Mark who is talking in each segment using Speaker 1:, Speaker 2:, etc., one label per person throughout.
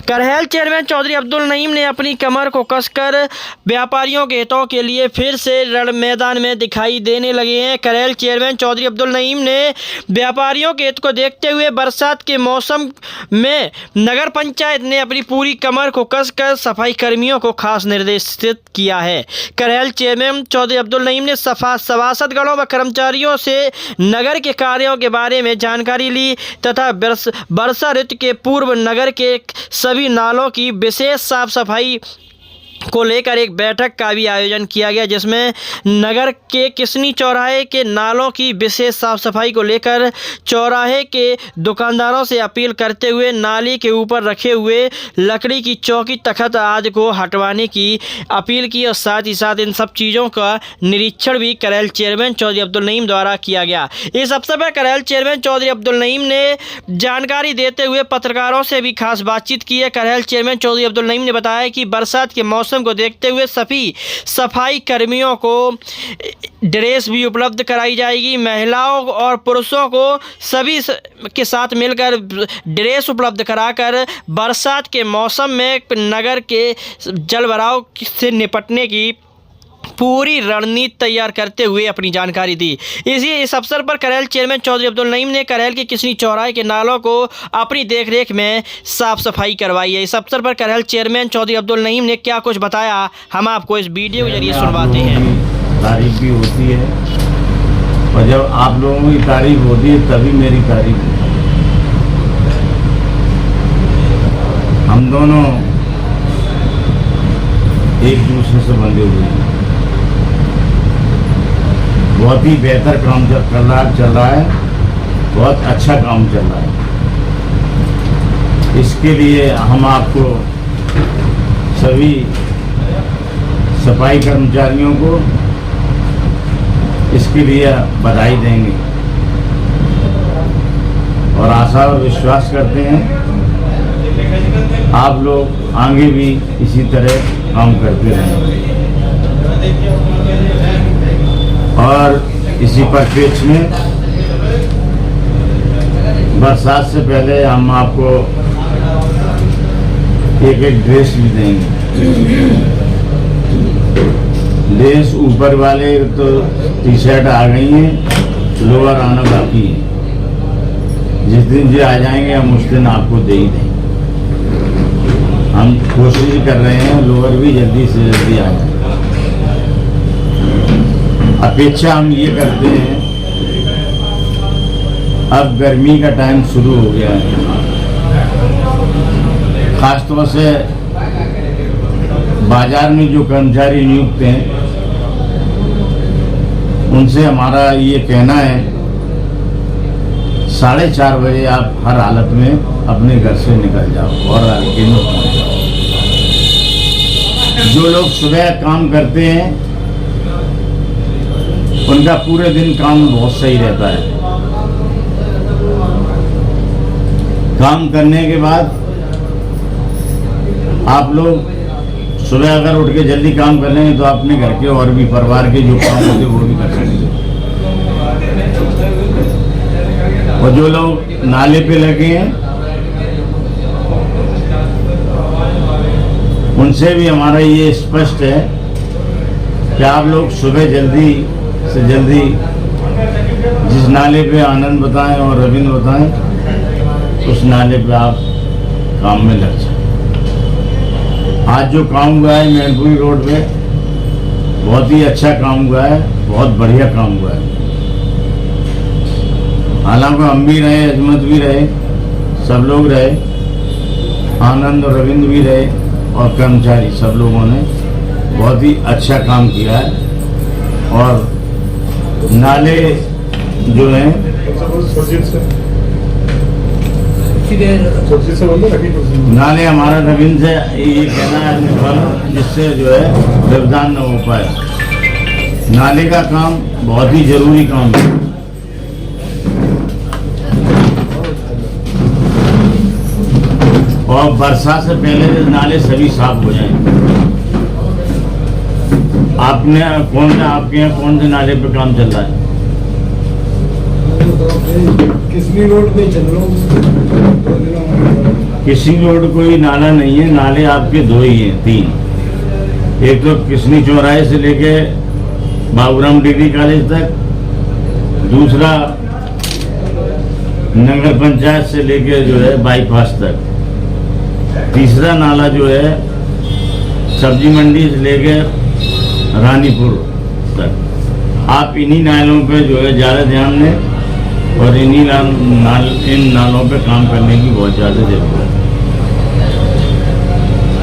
Speaker 1: Karhal chairman Chaudhary Abdul Naeem ने अपनी कमर को कसकर व्यापारियों के हितों के लिए फिर से रण मैदान में दिखाई देने लगे हैं। करहल चेयरमैन चौधरी अब्दुल नईम ने व्यापारियों के हित को देखते हुए बरसात के मौसम में नगर पंचायत ने अपनी पूरी कमर को कसकर सफाई कर्मियों को खास निर्देशित किया है। करहल चेयरमैन चौधरी अब्दुल नईम ने सभासदगणों व कर्मचारियों से नगर के कार्यों के बारे में जानकारी ली तथा वर्षा ऋतु के पूर्व नगर के सभी नालों की विशेष साफ सफाई को लेकर एक बैठक का भी आयोजन किया गया, जिसमें नगर के किसनी चौराहे के नालों की विशेष साफ सफाई को लेकर चौराहे के दुकानदारों से अपील करते हुए नाली के ऊपर रखे हुए लकड़ी की चौकी तख्त आदि को हटवाने की अपील की और साथ ही साथ इन सब चीज़ों का निरीक्षण भी करहल चेयरमैन चौधरी अब्दुल नईम द्वारा किया गया। इस अवसर पर करहल चेयरमैन चौधरी अब्दुल नईम ने जानकारी देते हुए पत्रकारों से भी खास बातचीत की है। करहल चेयरमैन चौधरी अब्दुल नईम ने बताया कि बरसात के मौसम को देखते हुए सभी सफाई कर्मियों को ड्रेस भी उपलब्ध कराई जाएगी। महिलाओं और पुरुषों को सभी के साथ मिलकर ड्रेस उपलब्ध कराकर बरसात के मौसम में नगर के जलभराव से निपटने की पूरी रणनीति तैयार करते हुए अपनी जानकारी दी। इस अवसर पर करहल चेयरमैन चौधरी अब्दुल नईम ने करहल के किसनी चौराहे के नालों को अपनी देखरेख में साफ सफाई करवाई है। इस अवसर पर करहल चेयरमैन चौधरी अब्दुल नईम ने क्या कुछ बताया, हम आपको इस वीडियो के जरिए सुनवाते हैं।
Speaker 2: तारीफ भी होती है और जब आप लोगों की तारीफ होती है तभी मेरी तारीफ होती है। हम दोनों एक दूसरे से बंधे हुए हैं। बहुत ही बेहतर काम चल रहा है, बहुत अच्छा काम चल रहा है। इसके लिए हम आपको सभी सफाई कर्मचारियों को इसके लिए बधाई देंगे और आशा और विश्वास करते हैं आप लोग आगे भी इसी तरह काम करते रहेंगे। और इसी परिप्रेक्ष्य में बरसात से पहले हम आपको एक ड्रेस भी देंगे। ड्रेस ऊपर वाले तो टी शर्ट आ गई हैं, लोअर आना बाकी है। जिस दिन जो आ जाएंगे हम उस दिन आपको दे ही देंगे। हम कोशिश कर रहे हैं लोअर भी जल्दी से जल्दी आ जाए। अपेक्षा हम ये करते हैं, अब गर्मी का टाइम शुरू हो गया है, खासतौर से बाजार में जो कर्मचारी नियुक्त हैं उनसे हमारा ये कहना है 4:30 बजे आप हर हालत में अपने घर से निकल जाओ और हल्के में पहुँच जाओ। जो लोग सुबह काम करते हैं उनका पूरे दिन काम बहुत सही रहता है। काम करने के बाद आप लोग सुबह अगर उठ के जल्दी काम कर लेंगे तो अपने घर के और भी परिवार के जो काम होते वो भी कर सकते। और जो लोग नाले पे लगे हैं उनसे भी हमारा ये स्पष्ट है कि आप लोग सुबह जल्दी से जल्दी जिस नाले पे आनंद बताएं और रविंद्र बताएं उस नाले पे आप काम में लग जाए। आज जो काम हुआ है मैनपुरी रोड पे बहुत ही अच्छा काम हुआ है, बहुत बढ़िया काम हुआ है। हालांकि हम भी रहे, अजमत भी रहे, सब लोग रहे, आनंद और रविंद्र भी रहे और कर्मचारी सब लोगों ने बहुत ही अच्छा काम किया है। और नाले जो हैं नाले हमारा रविंद्र से ये कहना है जिससे जो है व्यवधान न हो पाए। नाले का काम बहुत ही जरूरी काम है और बरसात से पहले नाले सभी साफ हो जाएंगे। आपने आपके यहाँ कौन से नाले पे काम चल रहा है?
Speaker 3: किसनी रोड पे चल रहा हूँ।
Speaker 2: किसी रोड कोई नाला नहीं है, नाले आपके दो ही हैं, तीन। एक तो किसनी चौराहे से लेके बाबूराम डिग्री कॉलेज तक, दूसरा नगर पंचायत से लेके जो है बाईपास तक, तीसरा नाला जो है सब्जी मंडी से लेके रानीपुर तक। आप इन्हीं नालों पे जो है ज़्यादा ध्यान दें और इन नालों पे काम करने की बहुत ज़्यादा जरूरत है।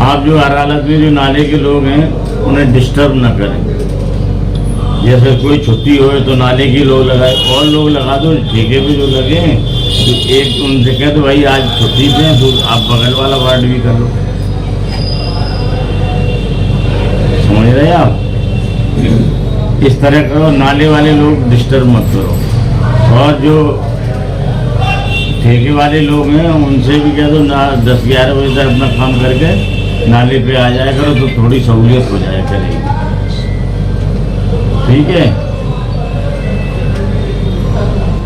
Speaker 2: आप जो हर हालत में जो नाले के लोग हैं उन्हें डिस्टर्ब ना करें। जैसे कोई छुट्टी हो तो नाले की लोग लगाए, और लोग लगा दो ठेके पे जो लगे हैं, तो एक उनसे कह दो भाई आज छुट्टी पे तो आप बगल वाला वार्ड भी कर लो। समझ रहे हैं आप? इस तरह करो, नाले वाले लोग डिस्टर्ब मत करो। और जो ठेके वाले लोग हैं उनसे भी कह दो ना 10-11 बजे तक अपना काम करके नाले पे आ जाया करो, तो थोड़ी सहूलियत हो जाया करेगी। ठीक है।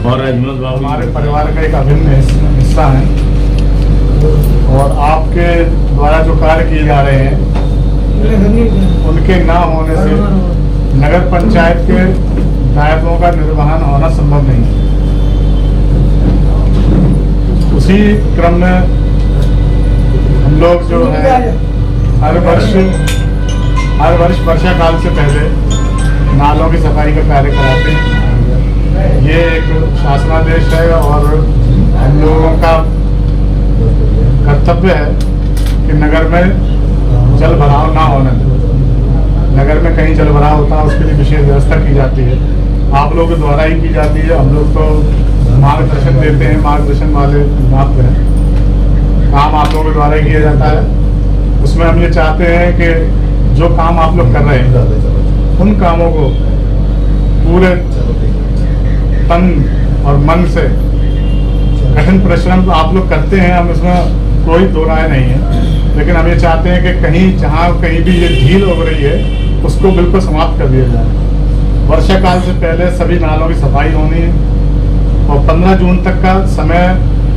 Speaker 2: और अजमत बाबू
Speaker 3: हमारे परिवार का एक अभिन्न हिस्सा है और आपके द्वारा जो कार्य किए जा रहे हैं उनके ना होने से नगर पंचायत के दायित्वों का निर्वहन होना संभव नहीं है। उसी क्रम में हम लोग जो है हर वर्ष वर्षा काल से पहले नालों की सफाई का कार्य कराते हैं। ये एक शासनादेश है और हम लोगों का कर्तव्य है कि नगर में जल भराव ना होने दें। नगर में कहीं जल भराव होता है उसके लिए विशेष व्यवस्था की जाती है, आप लोगों के द्वारा ही की जाती है। हम लोग तो मार्गदर्शन देते हैं, मार्गदर्शन वाले मात्र हैं, काम आप लोगों के द्वारा ही किया जाता है। उसमें हम ये चाहते हैं कि जो काम आप लोग कर रहे हैं उन कामों को पूरे तन और मन से कठिन परिश्रम तो आप लोग करते हैं, हम इसमें कोई दो राय नहीं है, लेकिन हम ये चाहते हैं कि कहीं भी ये ढील हो रही है उसको बिल्कुल समाप्त कर दिया जाए। वर्षा काल से पहले सभी नालों की सफाई होनी है और 15 जून तक का समय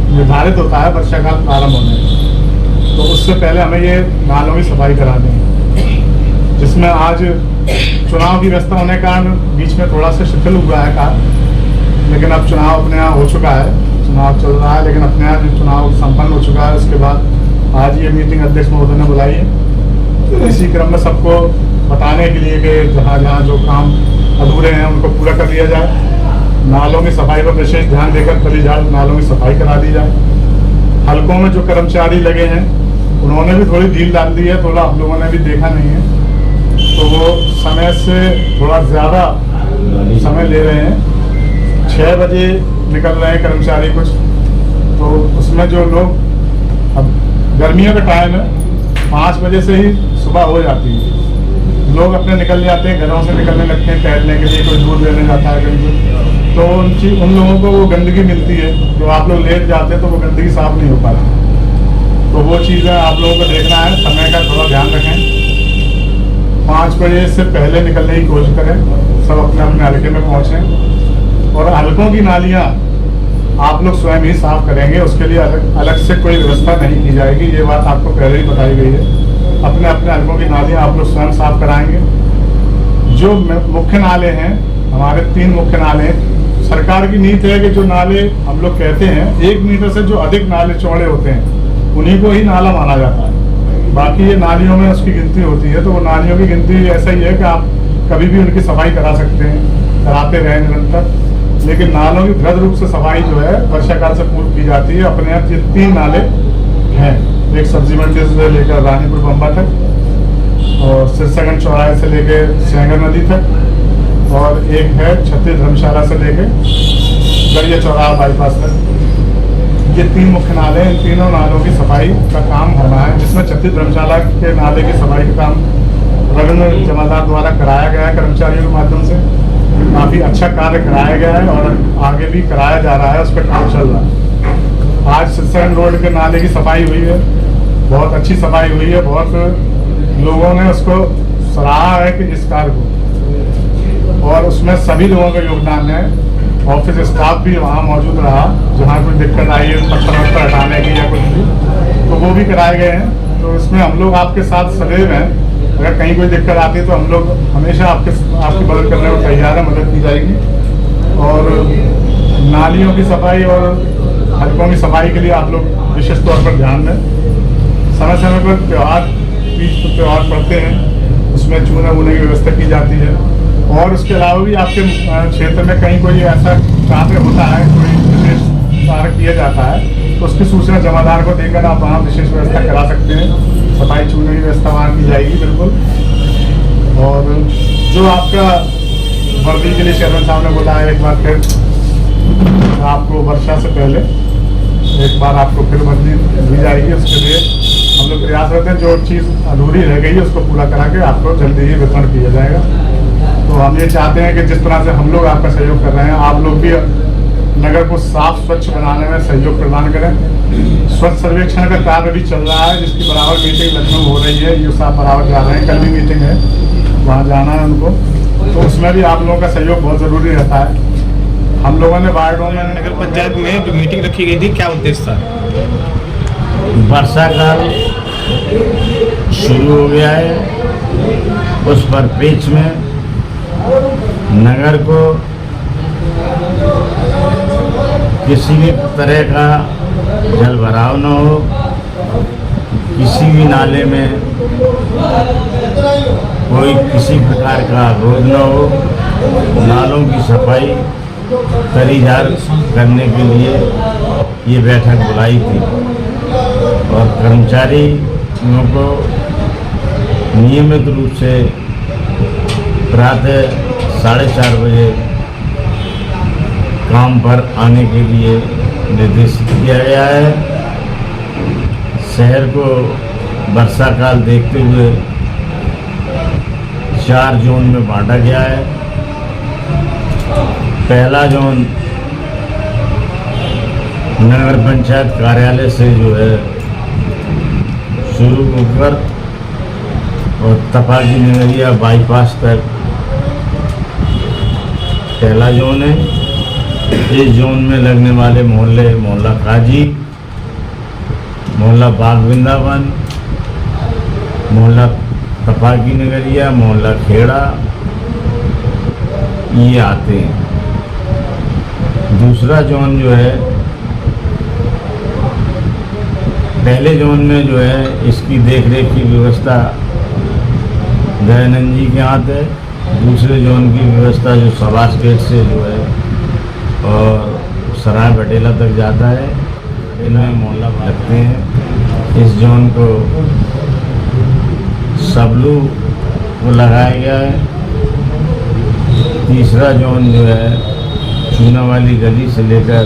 Speaker 3: निर्धारित होता है वर्षा काल प्रारंभ होने में, तो उससे पहले हमें ये नालों की सफाई करानी है। जिसमें आज चुनाव की व्यवस्था होने के कारण बीच में थोड़ा सा शिथिल हुआ है कार्य, लेकिन अब चुनाव अपने यहाँ हो चुका है, चुनाव चल रहा है, लेकिन अपने यहाँ चुनाव संपन्न हो चुका है। उसके बाद आज ये मीटिंग अध्यक्ष महोदय ने बुलाई है, तो इसी क्रम में सबको बताने के लिए कि जहाँ जहाँ जो काम अधूरे हैं उनको पूरा कर दिया जाए। नालों की सफाई पर विशेष ध्यान देकर कभी नालों की सफाई करा दी जाए। हलकों में जो कर्मचारी लगे हैं उन्होंने भी थोड़ी ढील डाल दी है, थोड़ा हम लोगों ने भी देखा नहीं है, तो वो समय से थोड़ा ज़्यादा समय ले रहे हैं। 6 बजे निकल रहे हैं कर्मचारी कुछ, तो उसमें जो लोग अब गर्मियों का टाइम है 5 बजे से ही सुबह हो जाती है, लोग अपने निकल जाते हैं, घरों से निकलने लगते हैं टहलने के लिए, कोई दूध लेने जाता है कहीं, तो उन लोगों को वो गंदगी मिलती है, तो आप लोग लेट जाते हैं तो वो गंदगी साफ नहीं हो पाती। तो वो चीज़ें आप लोगों को देखना है, समय का थोड़ा ध्यान रखें। 5 बजे से पहले निकलने की कोशिश करें, सब अपने अपने हल्के में पहुँचें। और हल्कों की नालियाँ आप लोग स्वयं ही साफ करेंगे, उसके लिए अलग से कोई व्यवस्था नहीं की जाएगी, ये बात आपको पहले ही बताई गई है। अपने अपने हल्कों की नालियाँ आप लोग स्वयं साफ कराएंगे। जो मुख्य नाले हैं, हमारे 3 मुख्य नाले हैं, सरकार की नीति है कि जो नाले हम लोग कहते हैं 1 मीटर से जो अधिक नाले चौड़े होते हैं उन्हीं को ही नाला माना जाता है। बाकी ये नालियों में उसकी गिनती होती है, तो वो नालियों की गिनती ऐसा ही है कि आप कभी भी उनकी सफाई करा सकते हैं, कराते रहें निरंतर। लेकिन नालों की वृहद रूप से सफाई जो है वर्षा काल से पूर्व की जाती है। अपने यहाँ ये 3 नाले हैं, एक सब्जी मंडी से लेकर रानीपुर बम्बा तक और सिरसागंज चौराहे से लेकर सेंगर नदी तक, और एक है छत्तीस धर्मशाला से लेके गड़िया चौराहा बाईपास तक। ये 3 मुख्य नाले हैं, इन तीनों नालों की सफाई का काम होना है, जिसमें छत्तीस धर्मशाला के नाले की सफाई का काम रविंद्र जमादार द्वारा कराया गया है कर्मचारियों के माध्यम से। काफ़ी अच्छा कार्य कराया गया है और आगे भी कराया जा रहा है, उस पर काम चल रहा है। आज सिरसागंज रोड के नाले की सफाई हुई है, बहुत अच्छी सफाई हुई है, बहुत लोगों ने उसको सराहा है कि इस कार्य को, और उसमें सभी लोगों का योगदान है। ऑफिस स्टाफ भी वहाँ मौजूद रहा, जहाँ कोई दिक्कत आई है पत्थर हटाने की या कुछ भी, तो वो भी कराए गए हैं। तो इसमें हम लोग आपके साथ सदैव हैं। अगर कहीं कोई दिक्कत आती है तो हम लोग हमेशा आपकी मदद करने को तैयार है, मदद की जाएगी। और नालियों की सफाई और हलकों की सफाई के लिए आप लोग विशेष तौर पर ध्यान दें। समय समय पर तीज त्यौहार पड़ते हैं, उसमें चूने वूने की व्यवस्था की जाती है। और उसके अलावा भी आपके क्षेत्र में कहीं कोई ऐसा कार्य होता है, कोई विशेष कार्य किया जाता है, तो उसकी सूचना जमादार को देकर आप वहाँ विशेष व्यवस्था करा सकते हैं। सफाई चूने की व्यवस्था वहाँ की जाएगी बिल्कुल। और जो आपका वर्दी के लिए चेयरमैन साहब ने बोला है, एक बार फिर आपको वर्षा से पहले एक बार आपको फिर वर्दी दी जाएगी। उसके लिए हम लोग प्रयासरत हैं। जो चीज़ अधूरी रह गई है उसको पूरा करा के आपको जल्दी ही वितरण किया जाएगा। तो हम ये चाहते हैं कि जिस तरह से हम लोग आपका सहयोग कर रहे हैं, आप लोग भी नगर को साफ स्वच्छ बनाने में सहयोग प्रदान करें। स्वच्छ सर्वेक्षण का कार्य भी चल रहा है, जिसकी बराबर मीटिंग लखनऊ हो रही है। ये साहब बराबर जा रहे हैं, कल भी मीटिंग है, वहाँ जाना है उनको। तो उसमें भी आप लोगों का सहयोग बहुत ज़रूरी रहता है। हम लोगों ने वार्डों में
Speaker 4: नगर पंचायत में जो मीटिंग रखी गई थी, क्या उद्देश्य था?
Speaker 2: वर्षा काल शुरू हो गया है, उस परिप्रेक्ष्य में नगर को किसी भी तरह का जल भराव न हो, किसी भी नाले में कोई किसी प्रकार का अवरोध न हो, नालों की सफाई करी करने के लिए ये बैठक बुलाई थी। और कर्मचारियों को नियमित रूप से प्रातः 4:30 बजे काम पर आने के लिए निर्देशित किया गया है। शहर को वर्षा काल देखते हुए 4 जोन में बांटा गया है। पहला जोन नगर पंचायत कार्यालय से जो है शुरू होकर और तपाकी नगरिया बाईपास तक पहला जोन है। इस जोन में लगने वाले मोहल्ले मोहल्ला काजी, मोहल्ला बाग वृंदावन, मोहल्ला तपाकी नगरिया, मोहल्ला खेड़ा, ये आते हैं। दूसरा जोन जो है, पहले जोन में जो है इसकी देखरेख की व्यवस्था दयानंद जी के हाथ है। दूसरे जोन की व्यवस्था जो सबास गेट से जो है और सराय बटेला तक जाता है, इनमें मोहल्ला लगते हैं। इस जोन को सबलू को लगाया गया है। तीसरा जोन जो है चूना वाली गली से लेकर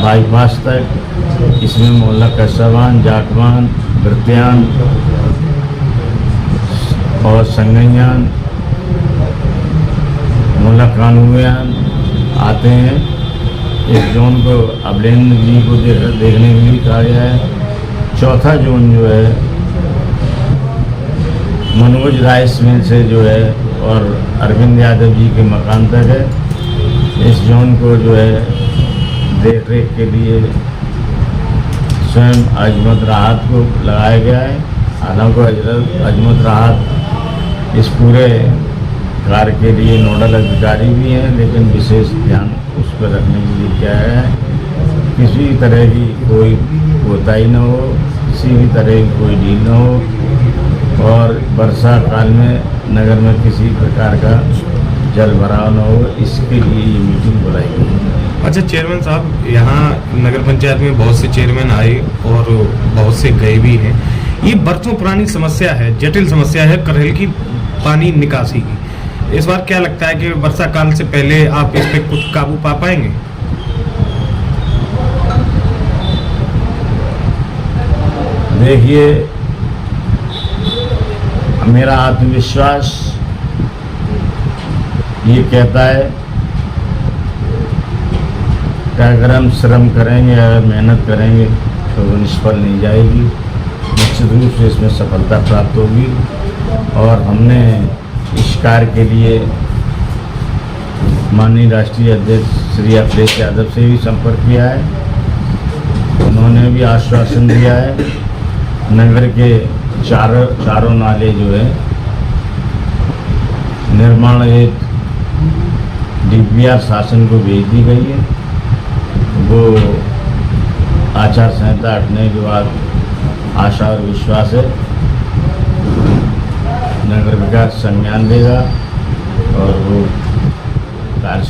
Speaker 2: बाईपास तक, इसमें मोहल्ला कस्सावान, जाटवान, वृत्यान और संगैयान, मोहल्ला कानूयान आते हैं। इस जोन को अबलेंद्र जी को देखने के लिए कहा गया है। चौथा जोन जो है मनोज राइस मिल से जो है और अरविंद यादव जी के मकान तक है। इस जोन को जो है देखरेख के लिए स्वयं अजमत राहत को लगाया गया है। हालांकि अजमत राहत इस पूरे कार्य के लिए नोडल अधिकारी भी हैं, लेकिन विशेष ध्यान उस पर रखने के लिए क्या है, किसी तरह की कोई कोताही न हो, किसी भी तरह की कोई ढील न हो और वर्षा काल में नगर में किसी प्रकार का जल भराव न हो, इसके लिए ये मीटिंग बुलाई गई।
Speaker 4: अच्छा चेयरमैन साहब, यहाँ नगर पंचायत में बहुत से चेयरमैन आए और बहुत से गए भी हैं। ये बरसों पुरानी समस्या है, जटिल समस्या है करहेल की पानी निकासी की। इस बार क्या लगता है कि वर्षा काल से पहले आप इस पे कुछ काबू पा पाएंगे?
Speaker 2: देखिए, मेरा आत्मविश्वास ये कहता है कि अगर हम श्रम करेंगे, अगर मेहनत करेंगे तो वो निष्फल नहीं जाएगी। निश्चित रूप से इसमें सफलता प्राप्त होगी। और हमने इस कार्य के लिए माननीय राष्ट्रीय अध्यक्ष श्री अखिलेश यादव से भी संपर्क किया है। उन्होंने भी आश्वासन दिया है नगर के चारों नाले जो है निर्माण हेतु डीपीआर शासन को भेज दी गई है। वो आचार संहिता हटने के बाद आशा और विश्वास है नगर विकास संज्ञान लेगा और वो कार्य